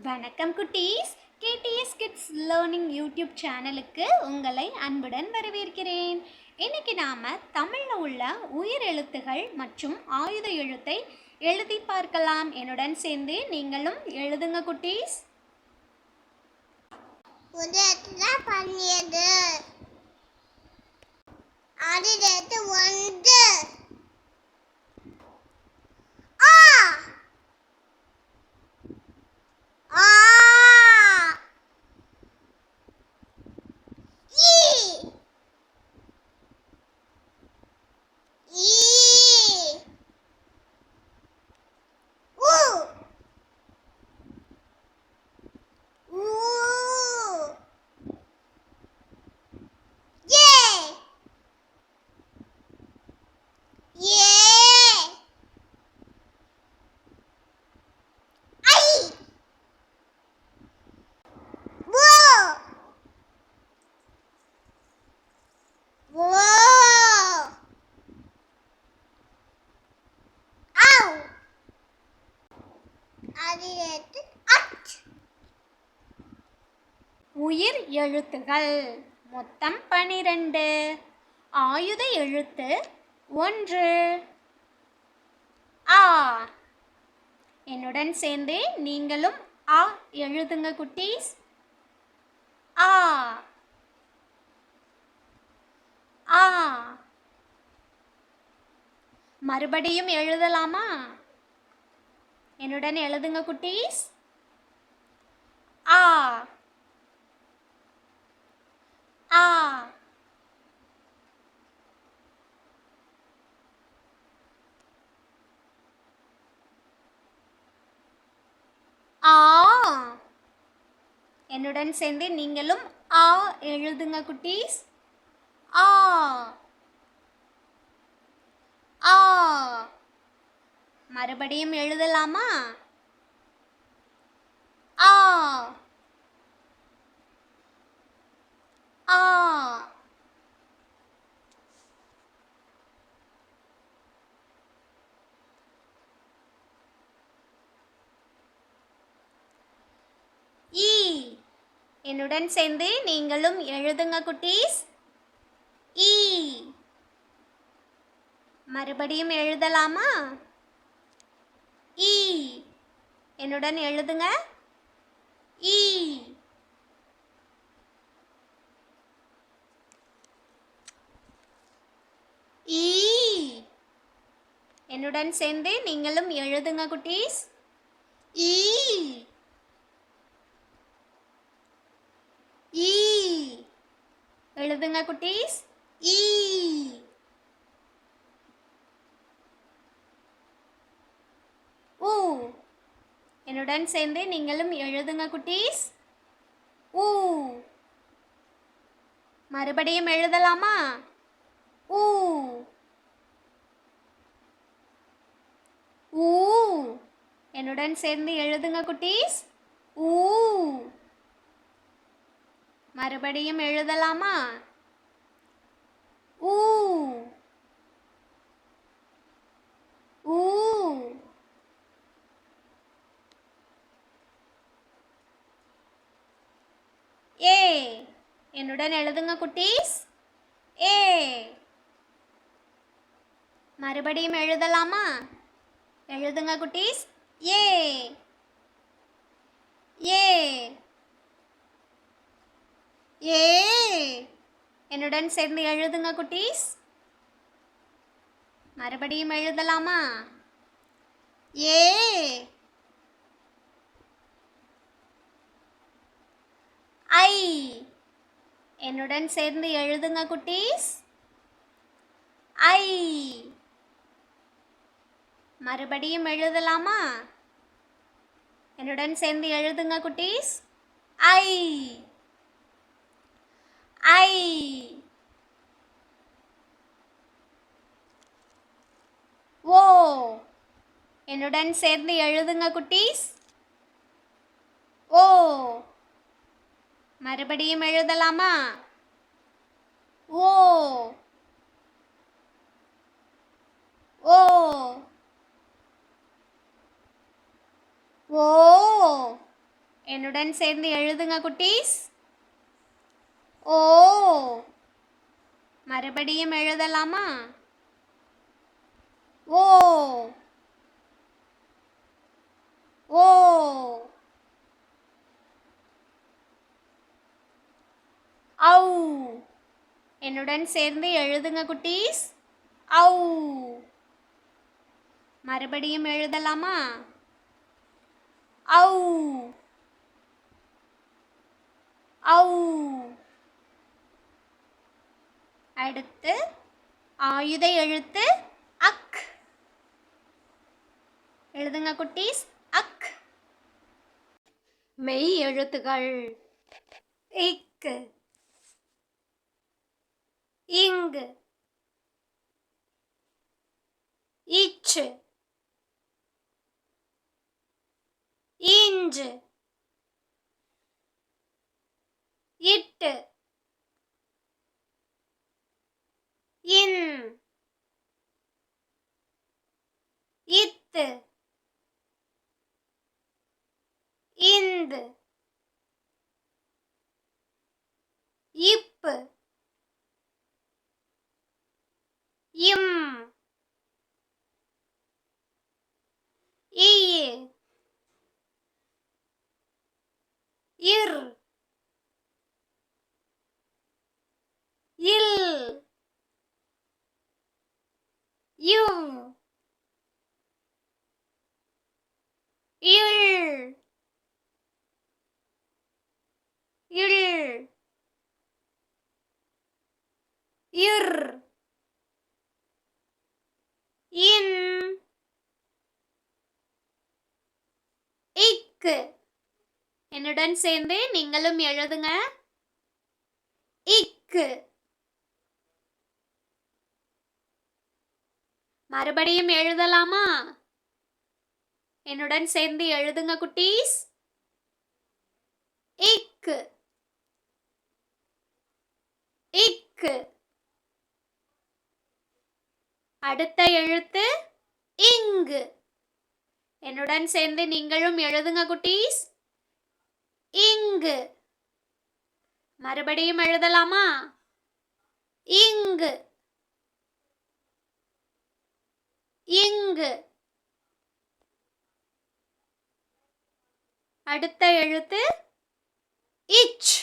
வணக்கம் குட்டீஸ். KDS kids learning YouTube சேனலுக்கு உங்களை அன்புடன் வரவேற்கிறேன். இன்னைக்கு நாம தமிழ்ல உள்ள உயிர் எழுத்துகள் மற்றும் ஆயுத எழுத்தை எழுதி பார்க்கலாம். என்னுடன் சேர்ந்து நீங்களும் எழுதுங்க குட்டீஸ். பண்ணியது உயிர் எழுத்துகள் மொத்தம் 12. ஆயுத எழுத்து 1. ஆ. என்னுடன் சேர்ந்து நீங்களும் ஆ எழுதுங்க குட்டீஸ். ஆ ஆ. மறுபடியும் எழுதலாமா? என்னுடன் எழுதுங்க குட்டீஸ். ஆ ஆ. ஆ. என்னுடன் சேர்ந்து நீங்களும் ஆ எழுதுங்க குட்டீஸ். ஆ ஆ. மறுபடியும் எழுதலாமா? ஆ ஆ. ஈ. என்னுடன் சேர்ந்து நீங்களும் எழுதுங்க குட்டீஸ். ஈ. மறுபடியும் எழுதலாமா? ஈ. என்னுடன் எழுதுங்க. ஈ. ஈ. என்னுடன் சேர்ந்து நீங்களும் எழுதுங்க குட்டீஸ். ஈ. ஈ. எழுதுங்க குட்டீஸ். ஈ. ஊ. என்னுடன் சேர்ந்து நீங்களும் எழுதுங்க குட்டீஸ். ஊ. மறுபடியும் எழுதலாமா? ஊ. ஊ. என்னுடன் சேர்ந்து எழுதுங்க குட்டீஸ். ஊ. மறுபடியும் எழுதலாமா? ஊ. ஊ. ஏ. என்னுடன் எழுதுங்க குட்டீஸ். ஏ. மறுபடியும் எழுதலாமா? எழுதுங்க குட்டீஸ். ஏ. ஏ. ஏ. என்னுடன் சேர்ந்து எழுதுங்க குட்டீஸ். மறுபடியும் எழுதலாமா? ஏ. ஐ. என்னுடன் சேர்ந்து எழுதுங்க குட்டீஸ். ஐ. மறுபடியும் எழுதலாமா? என்னுடன் சேர்ந்து எழுதுங்க குட்டீஸ். ஐ. ஐ. ஓ. என்னுடன் சேர்ந்து எழுதுங்க குட்டீஸ். ஓ. மறுபடியும் எழுதலாமா? ஓ. ஓ. ஓ. என்னுடன் சேர்ந்து எழுதுங்க குட்டீஸ். ஓ. மறுபடியும் எழுதலாமா? ஓ. ஓ. ஔ. என்னுடன் சேர்ந்து எழுதுங்க குட்டீஸ். ஔ. மறுபடியும் எழுதலாமா? ஔ. ஔ. அடுத்து ஆயுத எழுத்து அக். எழுதுங்க குட்டீஸ். அக். மெய் எழுத்துகள் இக்கு, இங்கு, இச்சு, இஞ்சு, இட்டு, இன், இத்து, இந்து, இப்பு, இம், இ, இர், இல், இவ், இள், இள், இர், இன், இக்கு. என்னுடன் சேர்ந்து நீங்களும் எழுதுங்க. இக்கு. மறுபடியும் எழுதலாமா? என்னுடன் சேர்ந்து எழுதுங்க குட்டீஸ். இக்கு, இக்கு. அடுத்த எழுத்து இங்கு. என்னுடன் சேர்ந்து நீங்களும் எழுதுங்க குட்டீஸ். இங்கு. மறுபடியும் எழுதலாமா? இங்கு, இங்கு. அடுத்த எழுத்து இச்.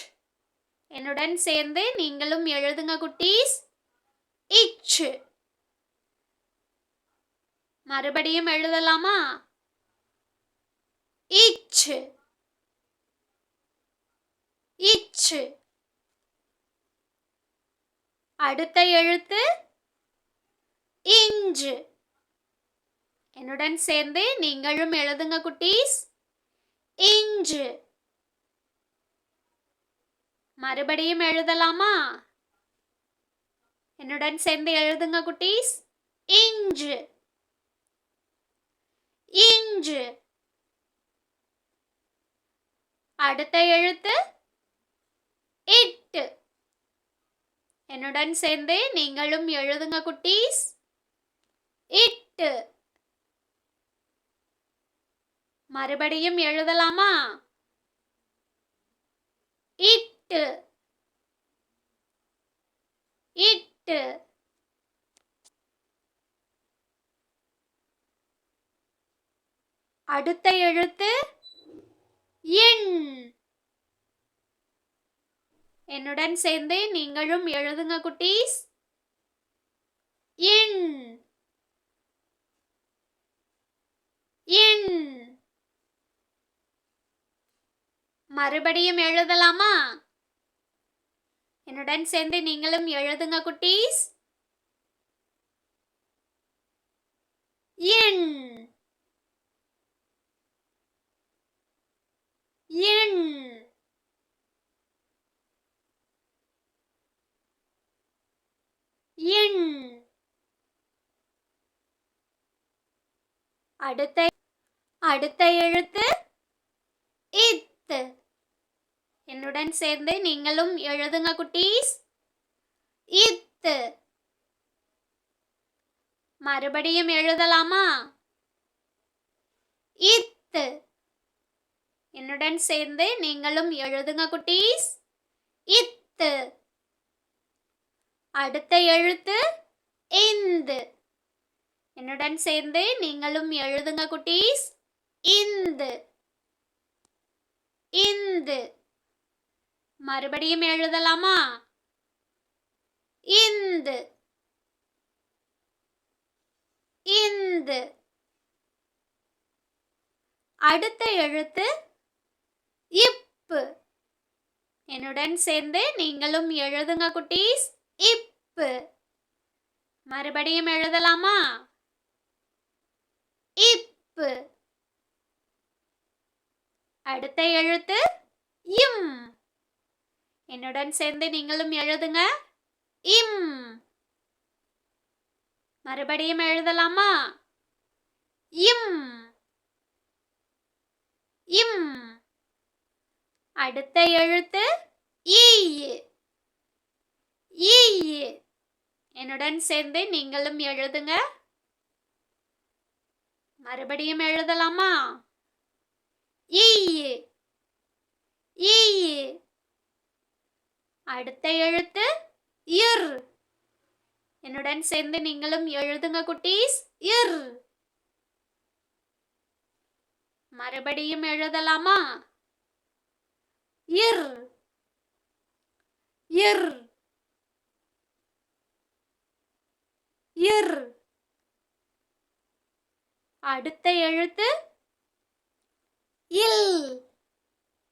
என்னுடன் சேர்ந்து நீங்களும் எழுதுங்க குட்டீஸ். இச்சு. மறுபடியும் எழுதலாமா? இச்சு, இச்சு. அடுத்த எழுத்து இஞ்சு. என்னுடன் சேர்ந்து நீங்களும் எழுதுங்க குட்டீஸ். இஞ்சு. மறுபடியும் எழுதலாமா? என்னுடன் சேர்ந்து எழுதுங்க குட்டீஸ். Inch, inch. அடுத்த எழுத்து இட்டு. என்னுடன் சேர்ந்து நீங்களும் எழுதுங்க குட்டீஸ். இட்டு. மறுபடியும் எழுதலாமா? இட்டு, இட்டு. அடுத்த எழுத்து இன். என்னுடன் சேர்ந்து நீங்களும் எழுதுங்க குட்டீஸ். இன், இன். மறுபடியும் எழுதலாமா? என்னுடன் சேர்ந்து நீங்களும் எழுதுங்க குட்டீஸ். இன், இன். இன். அடுத்த எழுத்து இத்து. என்னுடன் சேர்ந்து நீங்களும் எழுதுங்க குட்டீஸ். இத்து. மறுபடியும் எழுதலாமா? இத்து. என்னுடன் சேர்ந்து நீங்களும் எழுதுங்க குட்டீஸ். இத்து. அடுத்த எழுத்து இந்து. என்னுடன் சேர்ந்து நீங்களும் எழுதுங்க குட்டீஸ். இந்து. இந்து. மறுபடியும் எழுதலாமா? இந்து. இந்து. அடுத்த எழுத்து இப்பு. என்னுடன் சேர்ந்து நீங்களும் எழுதுங்க குட்டீஸ். இப்பு. மறுபடியும் எழுதலாமா? இப்பு. அடுத்த எழுத்து இம். என்னுடன் சேர்ந்து நீங்களும் எழுதுங்க. இம். மறுபடியும் எழுதலாமா? இம். இம். அடுத்த எழுத்து ஈ. ஈ. என்னுடன் சேர்ந்து நீங்களும் எழுதுங்க. மறுபடியும் எழுதலாமா? ஈ. ஈ. அடுத்த எழுத்து இர். என்னுடன் சேர்ந்து நீங்களும் எழுதுங்க குட்டீஸ். இர். மறுபடியும் எழுதலாமா? இர். இர். இர். அடுத்த எழுத்து இல்.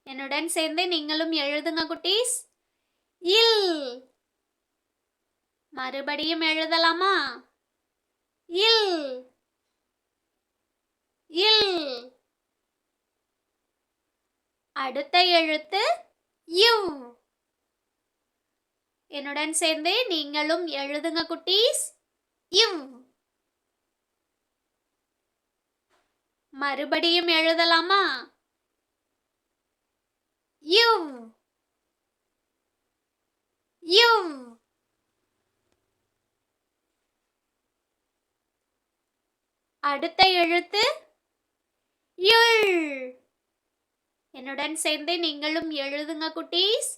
என்னுடன் சேர்ந்து நீங்களும் எழுதுங்க குட்டீஸ். இல். மறுபடியும் எழுதலாமா? இல். இல். அடுத்த எழுத்து இவ். என்னுடன் சேர்ந்து நீங்களும் எழுதுங்க குட்டீஸ். இவ். மறுபடியும் எழுதலாமா? இவ். இவ். அடுத்த எழுத்து இள். என்னுடன் சேர்ந்து நீங்களும் எழுதுங்க குட்டீஸ்.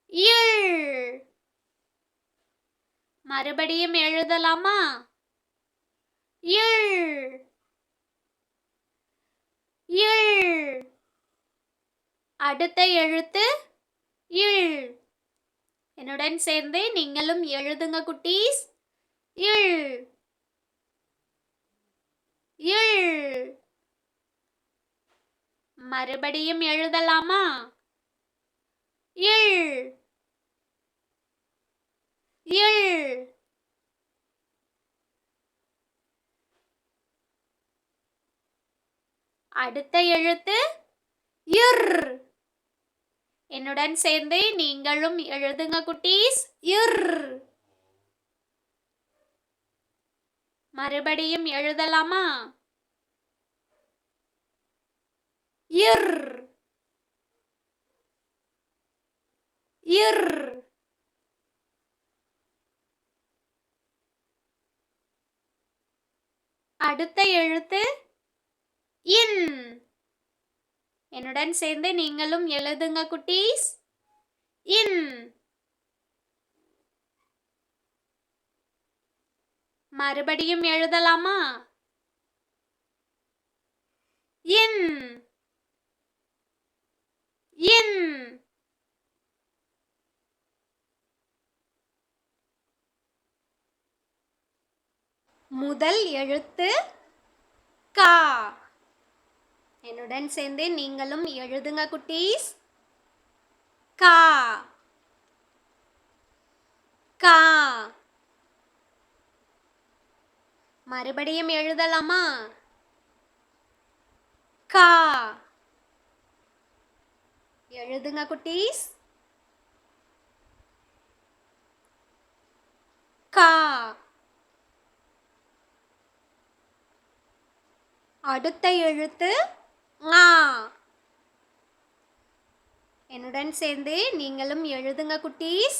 இள். மறுபடியும் எழுதலாமா? இள். இள். அடுத்த எழுத்து இள். என்னுடன் சேர்ந்து நீங்களும் எழுதுங்க குட்டீஸ். இள். இள். மறுபடியும் எழுதலாமா? இள். இள். அடுத்த எழுத்து இர். என்னுடன் சேர்ந்து நீங்களும் எழுதுங்க குட்டீஸ். இர். மறுபடியும் எழுதலாமா? இர். இர். அடுத்த எழுத்து இன். என்னுடன் சேர்ந்து நீங்களும் எழுதுங்க குட்டீஸ். இன். மறுபடியும் எழுதலாமா? இன். இன். முதல் எழுத்து கா. என்னுடன் சேர்ந்து நீங்களும் எழுதுங்க குட்டீஸ். கா. கா. மறுபடியும் எழுதலாமா? கா. எழுதுங்க குட்டீஸ். கா. அடுத்த எழுத்து ஙா. என்னுடன் சேர்ந்து நீங்களும் எழுதுங்க குட்டீஸ்.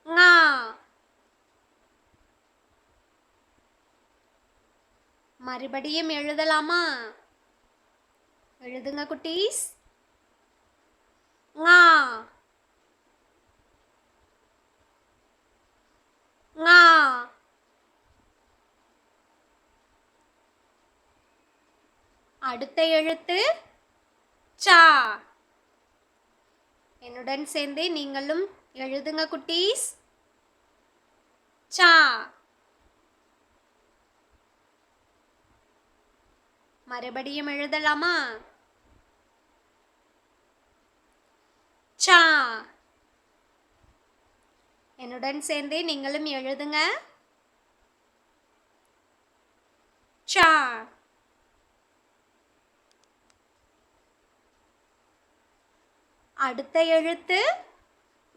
ஙா. மறுபடியும் எழுதலாமா? எழுதுங்க குட்டீஸ். ஙா ஙா. அடுத்த எழுத்து சா. என்னுடன் சேர்ந்து நீங்களும் எழுதுங்க குட்டீஸ். சா. மறுபடியும் எழுதலாமா? சா. என்னுடன் சேர்ந்து நீங்களும் எழுதுங்க. சா. அடுத்த எழுத்து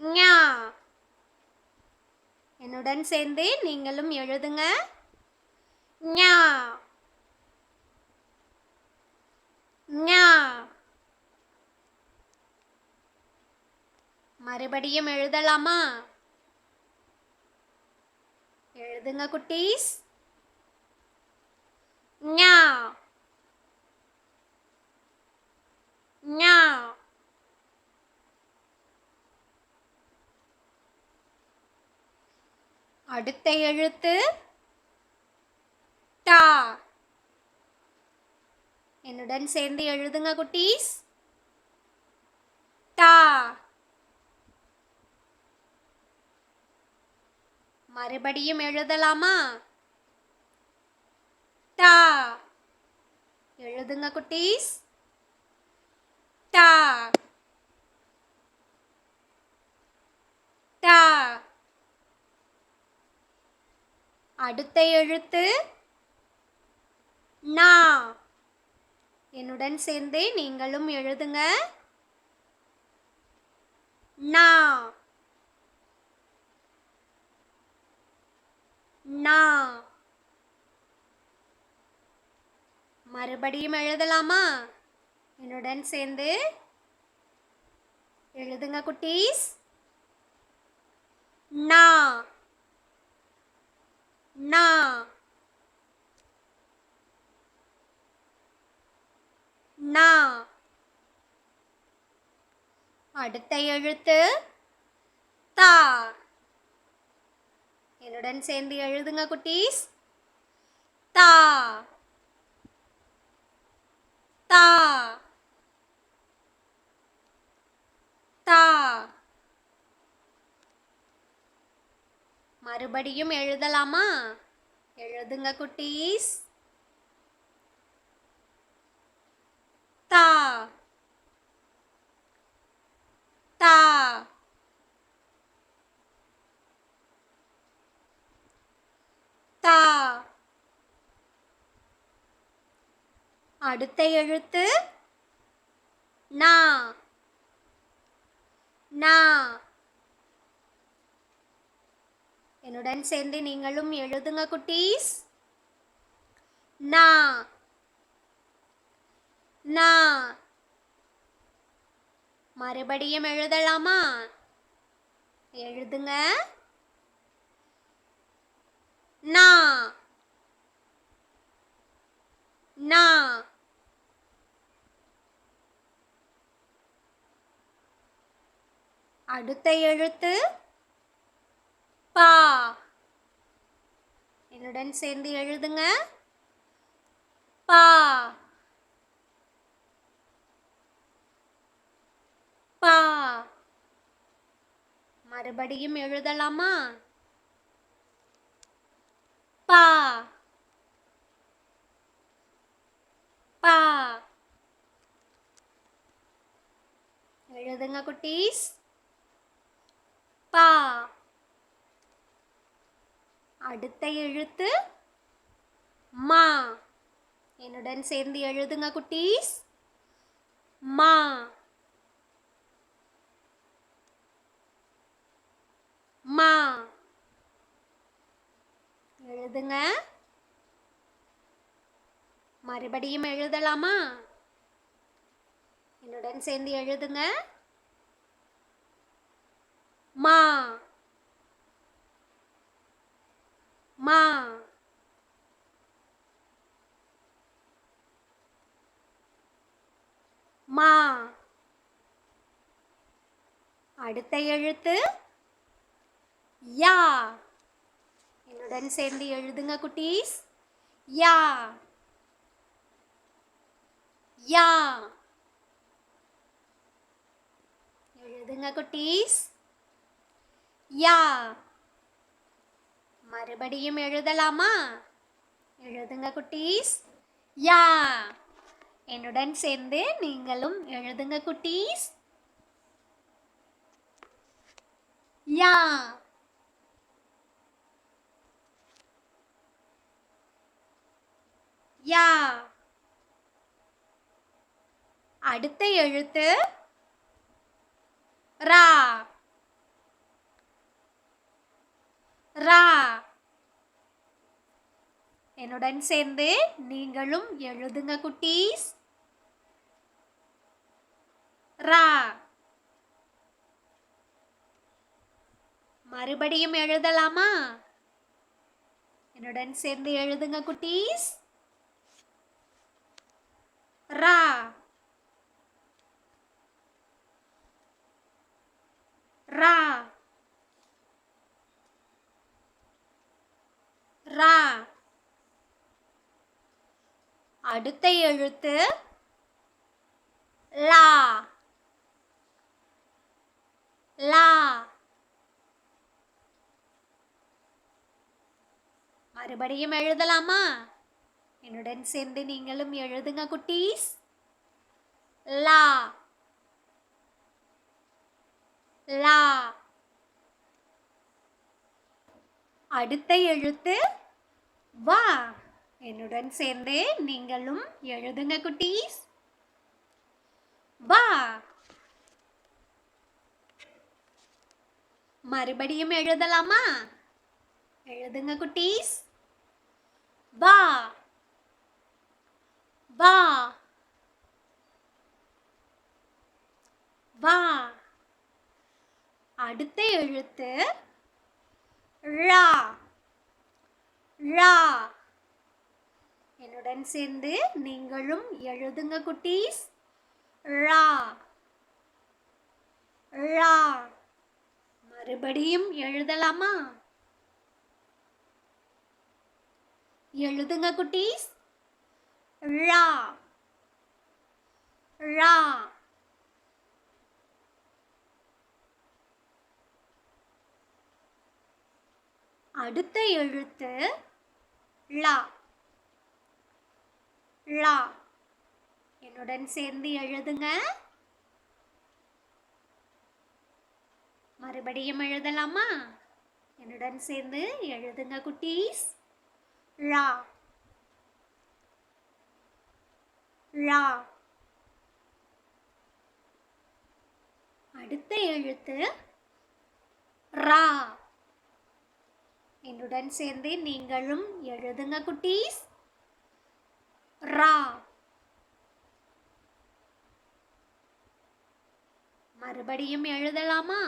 ஞா. என்னுடன் சேர்ந்து நீங்களும் எழுதுங்க. ஞா ஞா. மறுபடியும் எழுதலாமா? எழுதுங்க குட்டீஸ். ஞா ஞா. அடுத்த எழுத்து டா. என்னுடன் சேர்ந்து எழுதுங்க குட்டீஸ். டா. மறுபடியும் எழுதலாமா? டா. எழுதுங்க குட்டீஸ். டா டா. அடுத்த எழுத்து நா. என்னுடன் சேர்ந்து நீங்களும் எழுதுங்க. நா நா. மறுபடியும் எழுதலாமா? என்னுடன் சேர்ந்து எழுதுங்க குட்டீஸ். நா நா. நா. அடுத்த எழுத்து தா. என்னுடன் சேர்ந்து எழுதுங்க குட்டீஸ். தா தா தா. மறுபடியும் எழுதலாமா? எழுதுங்க குட்டீஸ். தா தா. தா. அடுத்த எழுத்து நா நா. என்னுடன் சேர்ந்து நீங்களும் எழுதுங்க குட்டீஸ். நா நா. மறுபடியும் எழுதலாமா? எழுதுங்க. நா நா. அடுத்த எழுத்து பா. என்னுடன் சேர்ந்து எழுதுங்க. பா பா. மறுபடியும் எழுதலாமா? பா பா. எழுதுங்க குட்டீஸ். பா. அடுத்த எழுத்து மா. என்னுடன் சேர்ந்து எழுதுங்க குட்டீஸ். மா மா. எழுதுங்க. மறுபடியும் எழுதலாமா? என்னுடன் சேர்ந்து எழுதுங்க. மா மா. அடுத்த எழுத்து யா. என்னுடன் சேர்ந்து எழுதுங்க குட்டீஸ். யா யா. எழுதுங்க குட்டீஸ். யா. மறுபடியும் எழுதலாமா? எழுதுங்க குட்டீஸ். யா. என்னுடன் சேர்ந்து நீங்களும் எழுதுங்க குட்டீஸ். யா. யா. அடுத்த எழுத்து ரா. ரா. என்னுடன் சேர்ந்து நீங்களும் எழுதுங்க குட்டீஸ். ரா. மறுபடியும் எழுதலாமா? என்னுடன் சேர்ந்து எழுதுங்க குட்டீஸ். ரா. ரா. ரா. அடுத்த எழுத்து லா. லா. மறுபடியும் எழுதலாமா? என்னுடன் சேர்ந்து நீங்களும் எழுதுங்க குட்டீஸ். லா. லா. அடுத்த எழுத்து வா. என்னுடன் சேர்ந்து நீங்களும் எழுதுங்க குட்டீஸ். வா. மறுபடியும் எழுதலாமா? எழுதுங்க குட்டீஸ். வா. வா. வா. அடுத்த எழுத்து ழா. ழா. என்னுடன் சேர்ந்து நீங்களும் எழுதுங்க குட்டீஸ். ழா. ழா. மறுபடியும் எழுதலாமா? எழுதுங்க குட்டீஸ். ழா. ழா. அடுத்த எழுத்து லா. லா. என்னுடன் சேர்ந்து எழுதுங்க. மறுபடியும் எழுதலாமா? என்னுடன் சேர்ந்து எழுதுங்க குட்டீஸ். லா. லா. அடுத்த எழுத்து ரா. என்னுடன் சேர்ந்து நீங்களும் எழுதுங்க குட்டீஸ். ரா. மறுபடியும் எழுதலாமா?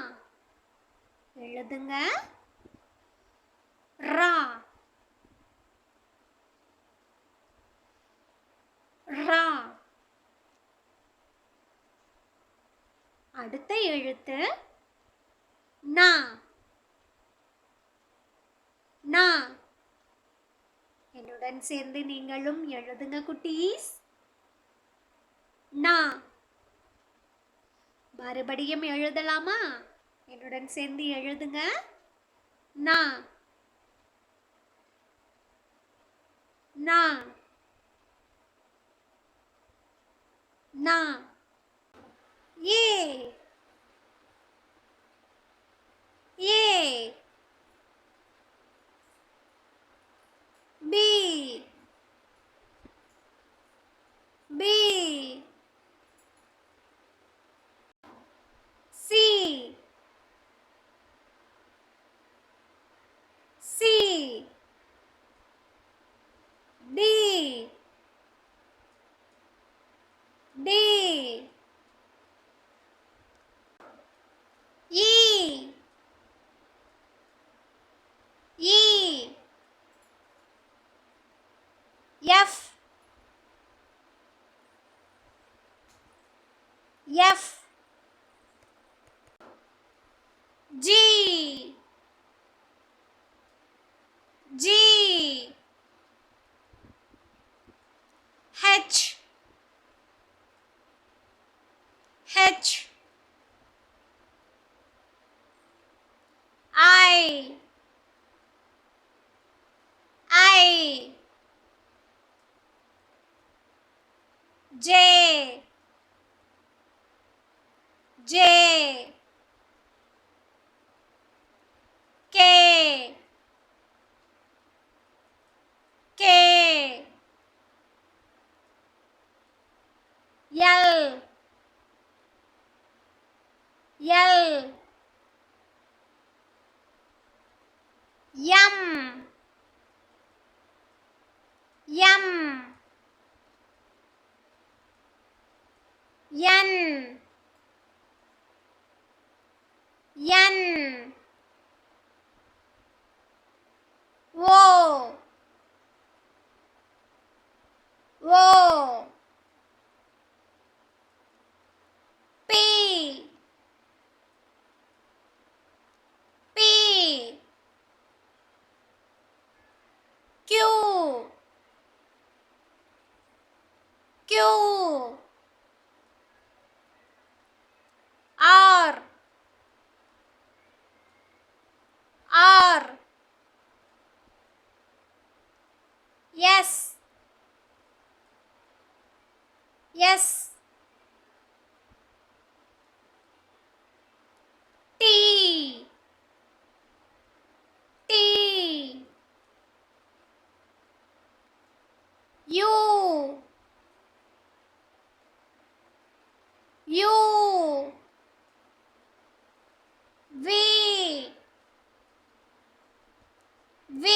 எழுதுங்க. ரா. ரா. அடுத்த எழுத்து நா. நா. என்னுடன் சேர்ந்து நீங்களும் எழுதுங்க குட்டீஸ். நா. மறுபடியும் எழுதலாமா? என்னுடன் சேர்ந்து எழுதுங்க. நா. நா. நா. A. A. B. B. C. C. D. D. E. E. F. F. G, G, H, H, I, J, J, K, K, L, L, M, M, N, N, O, O, P, P, Q, Q, R, R, S, S, T, T, U, U, V, V,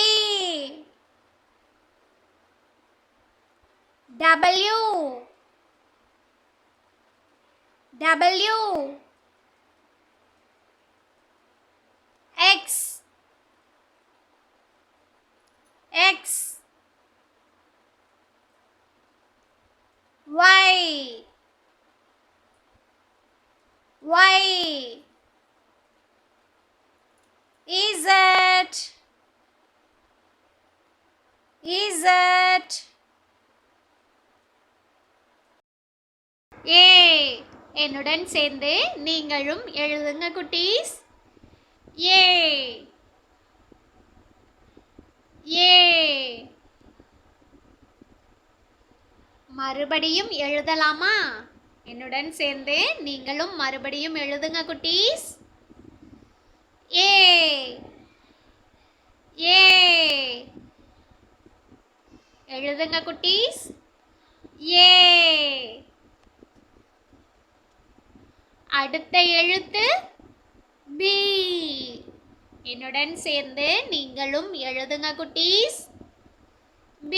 W, W, X, X, Y, Y, Z, Z, A. என்னுடன் சேர்ந்து நீங்களும் எழுதுங்க குட்டீஸ். A, A. மறுபடியும் எழுதலாமா? என்னுடன் சேர்ந்து நீங்களும் மறுபடியும் எழுதுங்க குட்டீஸ். A, A. எழுதுங்க குட்டீஸ். A. அடுத்த எழுத்து B. என்னுடன் சேர்ந்து நீங்களும் எழுதுங்க குட்டீஸ். B.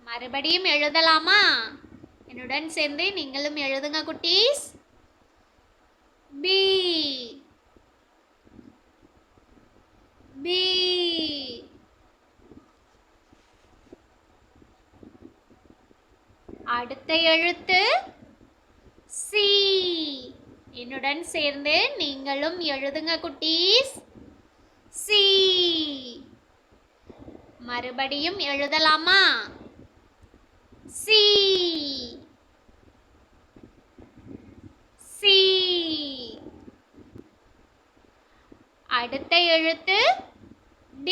மறுபடியும் எழுதலாமா? என்னுடன் சேர்ந்து நீங்களும் எழுதுங்க குட்டீஸ். B, B. அடுத்த எழுத்து C. என்னுடன் சேர்ந்து நீங்களும் எழுதுங்க குட்டீஸ். C. மறுபடியும் எழுதலாமா? C, C. அடுத்த எழுத்து D.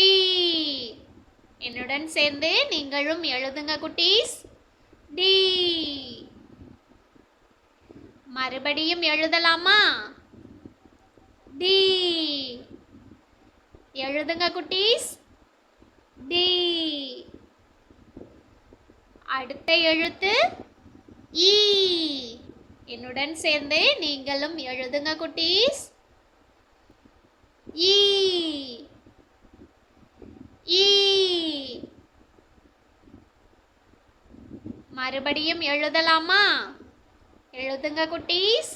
என்னுடன் சேர்ந்து நீங்களும் எழுதுங்க குட்டீஸ். D. மறுபடியும் எழுதலாமா? D. எழுதுங்க குட்டீஸ். D. அடுத்த எழுத்து E. என்னுடன் சேர்ந்து நீங்களும் எழுதுங்க குட்டீஸ். E, E. மறுபடியும் எழுதலாமா? எழுதுங்க குட்டீஸ்.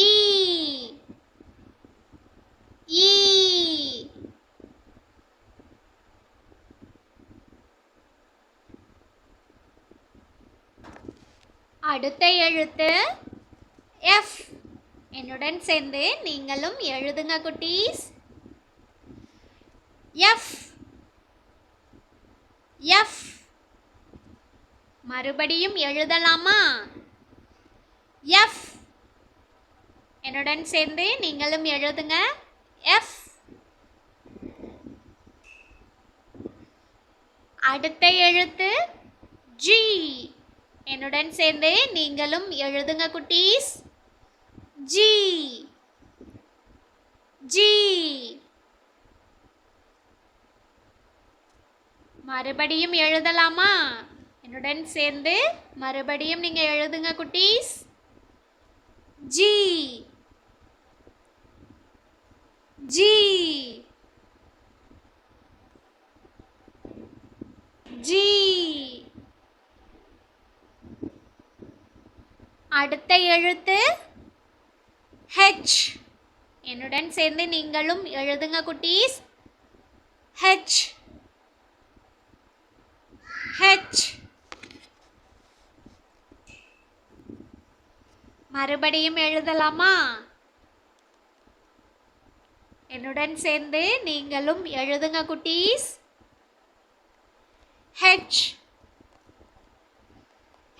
E, E. அடுத்த எழுத்து எஃப். என்னுடன் சேர்ந்து நீங்களும் எழுதுங்க குட்டீஸ். எஃப். எஃப். மறுபடியும் எழுதலாமா? எஃப். என்னுடன் சேர்ந்து நீங்களும் எழுதுங்க. எஃப். அடுத்த எழுத்து ஜி. என்னுடன் சேர்ந்து நீங்களும் எழுதுங்க குட்டீஸ். ஜி. ஜி. மறுபடியும் எழுதலாமா? என்னுடன் சேர்ந்து மறுபடியும் நீங்க எழுதுங்க குட்டீஸ். ஜி. ஜி. ஜி. அடுத்த எழுத்து ஹெச். என்னுடன் சேர்ந்து நீங்களும் எழுதுங்க குட்டீஸ். ஹெச். ஹெச். மறுபடியும் எழுதலாமா? என்னுடன் சேர்ந்து நீங்களும் எழுதுங்க குட்டீஸ். ஹெச்.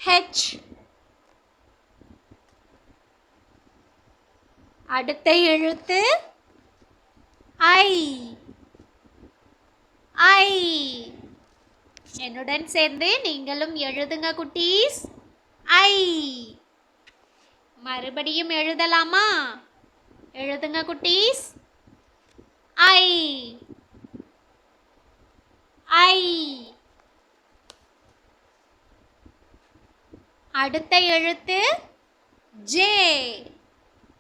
ஹெச். அடுத்த எழுத்து ஐ. ஐ. என்னுடன் சேர்ந்து நீங்களும் எழுதுங்க குட்டீஸ். ஐ. மறுபடியும் எழுதலாமா? எழுதுங்க குட்டீஸ். ஐ. ஐ. அடுத்த எழுத்து ஜே.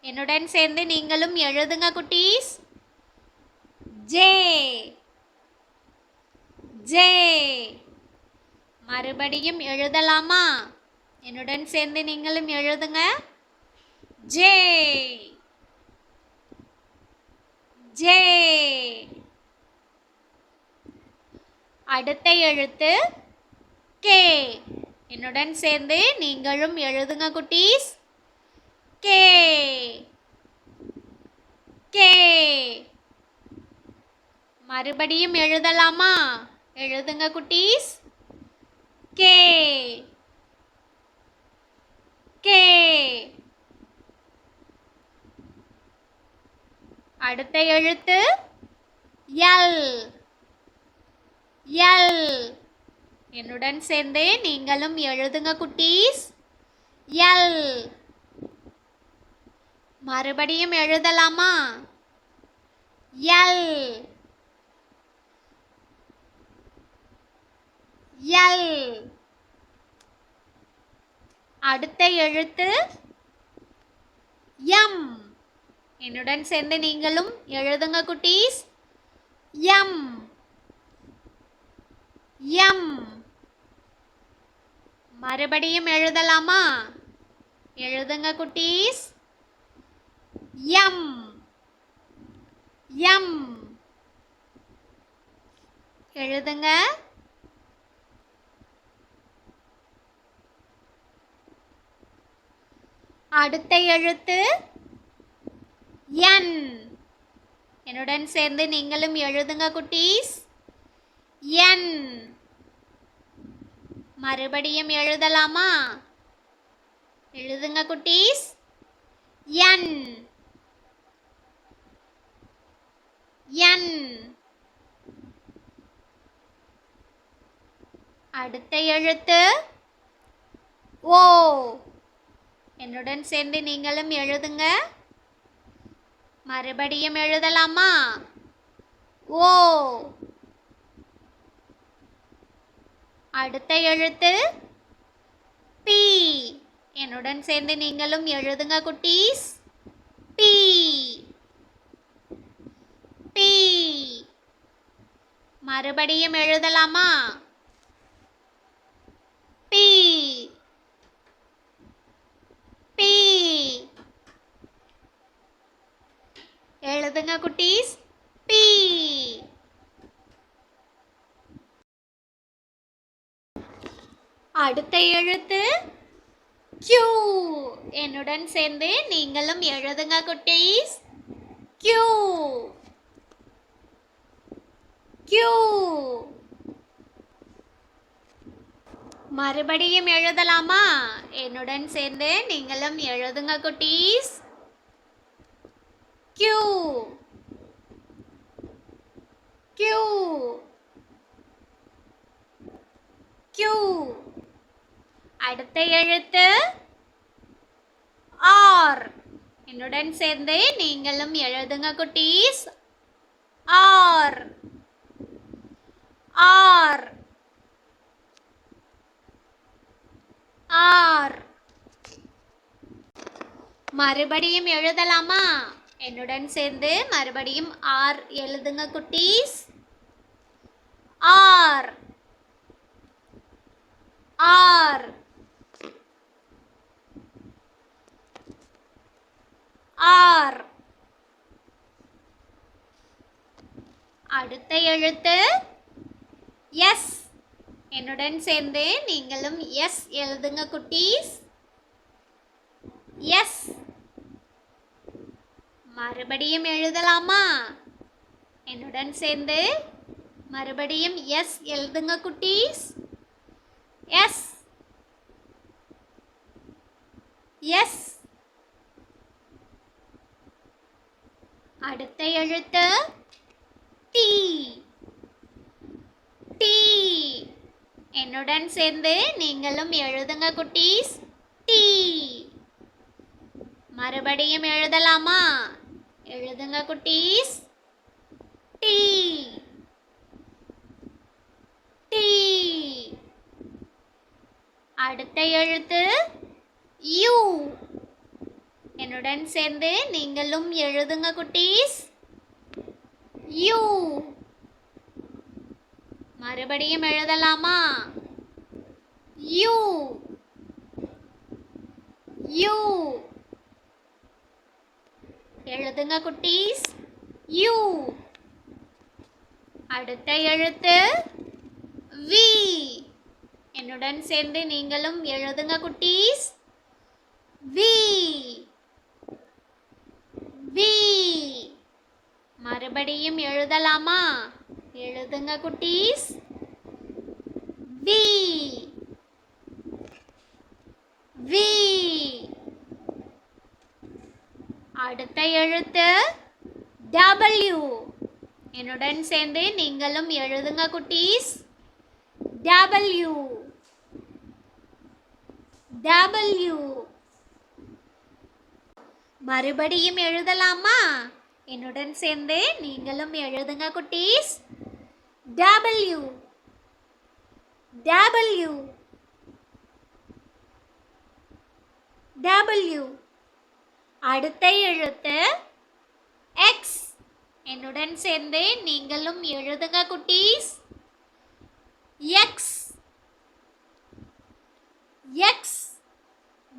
என்னுடன் சேர்ந்து நீங்களும் எழுதுங்க குட்டீஸ். ஜே. ஜே. மறுபடியும் எழுதலாமா? என்னுடன் சேர்ந்து நீங்களும் எழுதுங்க. ஜே. ஜே. அடுத்த எழுத்து கே. என்னுடன் சேர்ந்து நீங்களும் எழுதுங்க குட்டீஸ். கே. கே. மறுபடியும் எழுதலாமா? எழுதுங்க குட்டீஸ். கே. கே. அடுத்த எழுத்து எல். எல். என்னுடன் சேர்ந்து நீங்களும் எழுதுங்க குட்டீஸ். எல். மறுபடியும் எழுதலாமா? எல். எல். அடுத்த எழுத்து எம். என்னுடன் சேர்ந்து நீங்களும் எழுதுங்க குட்டீஸ். எம். எம். மறுபடியும் எழுதலாமா? எழுதுங்க குட்டீஸ். எம். எம். எழுதுங்க. அடுத்த எழுத்து என். என்னுடன் சேர்ந்து நீங்களும் எழுதுங்க குட்டீஸ். என். மறுபடியும் எழுதலாமா? எழுதுங்க குட்டீஸ். என். என். அடுத்த எழுத்து ஓ. என்னுடன் சேர்ந்து நீங்களும் எழுதுங்க. மறுபடியும் எழுதலாமா? ஓ. அடுத்த எழுத்து பி. என்னுடன் சேர்ந்து நீங்களும் எழுதுங்க குட்டீஸ். பி. பி. மறுபடியும் எழுதலாமா? பி. பி. எழுதுங்க குட்டீஸ். பி. அடுத்த எழுத்து Q. என்னுடன் சேர்ந்து நீங்களும் எழுதுங்க குட்டீஸ். Q. Q. மறுபடியும் எழுதலாமா? என்னுடன் சேர்ந்து நீங்களும் எழுதுங்க குட்டீஸ். Q. Q. Q. அடுத்த எழுத்து R. என்னுடன் சேர்ந்து நீங்களும் எழுதுங்க குட்டீஸ். R. R. R. மறுபடியும் எழுதலாமா? என்னுடன் சேர்ந்து மறுபடியும் R எழுதுங்க குட்டீஸ். R. R. R. அடுத்த எழுத்து S. என்னுடன் சேர்ந்து நீங்களும் S எழுதுங்க குட்டீஸ். S. மறுபடியும் எழுதலாமா? என்னுடன் சேர்ந்து மறுபடியும் S எழுதுங்க குட்டீஸ். S. S. அடுத்த எழுத்து T. T. என்னுடன் சேர்ந்து நீங்களும் எழுதுங்க குட்டீஸ். T. மறுபடியும் எழுதலாமா? எழுதுங்க குட்டீஸ். T. T. அடுத்த எழுத்து U. என்னுடன் சேர்ந்து நீங்களும் எழுதுங்க குட்டீஸ். U. மறுபடியும் எழுதலாமா? U. U. எழுதுங்க குட்டீஸ். U. அடுத்த எழுத்து V. என்னுடன் சேர்ந்து நீங்களும் எழுதுங்க குட்டீஸ். V. V. மறுபடியும் எழுதலாமா? எழுதுங்க குட்டீஸ். V. V. அடுத்த எழுத்து W. என்னுடன் சேர்ந்து நீங்களும் எழுதுங்க குட்டீஸ். W. W. மறுபடியும் எழுதலாமா? என்னுடன் சேர்ந்து நீங்களும் எழுதுங்க குட்டீஸ். W. W. W. அடுத்த எழுத்து X. என்னுடன் சேர்ந்து நீங்களும் எழுதுங்க குட்டீஸ். X. X.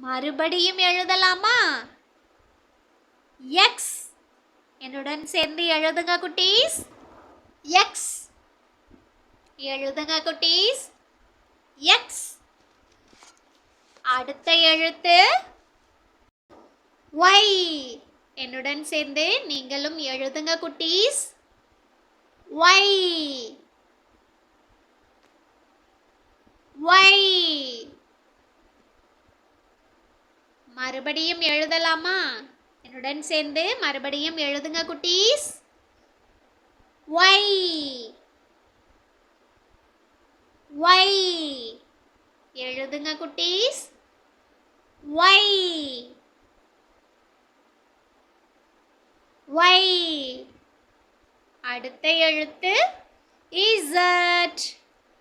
மறுபடியும் எழுதலாமா? X. என்னுடன் சேர்ந்து எழுதுங்க குட்டீஸ். X. எழுதுங்க குட்டீஸ். X. அடுத்த எழுத்து Y. என்னுடன் சேர்ந்து நீங்களும் எழுதுங்க குட்டீஸ். Y. Y. மறுபடியும் எழுதலாமா? என்னுடன் சேர்ந்து மறுபடியும் எழுதுங்க குட்டீஸ். Y. Y. எழுதுங்க குட்டீஸ். Y. Y. அடுத்த எழுத்து Z.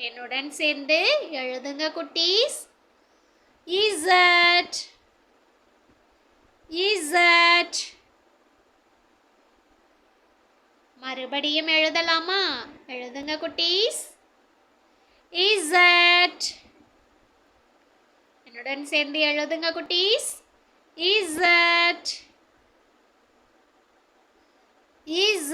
என்னுடன் சேர்ந்து எழுதுங்க குட்டீஸ். Z. Z. மறுபடியும் எழுதலாமா? எழுதுங்க குட்டீஸ். Z. என்னுடன் சேர்ந்து எழுதுங்க குட்டீஸ். Z. Z.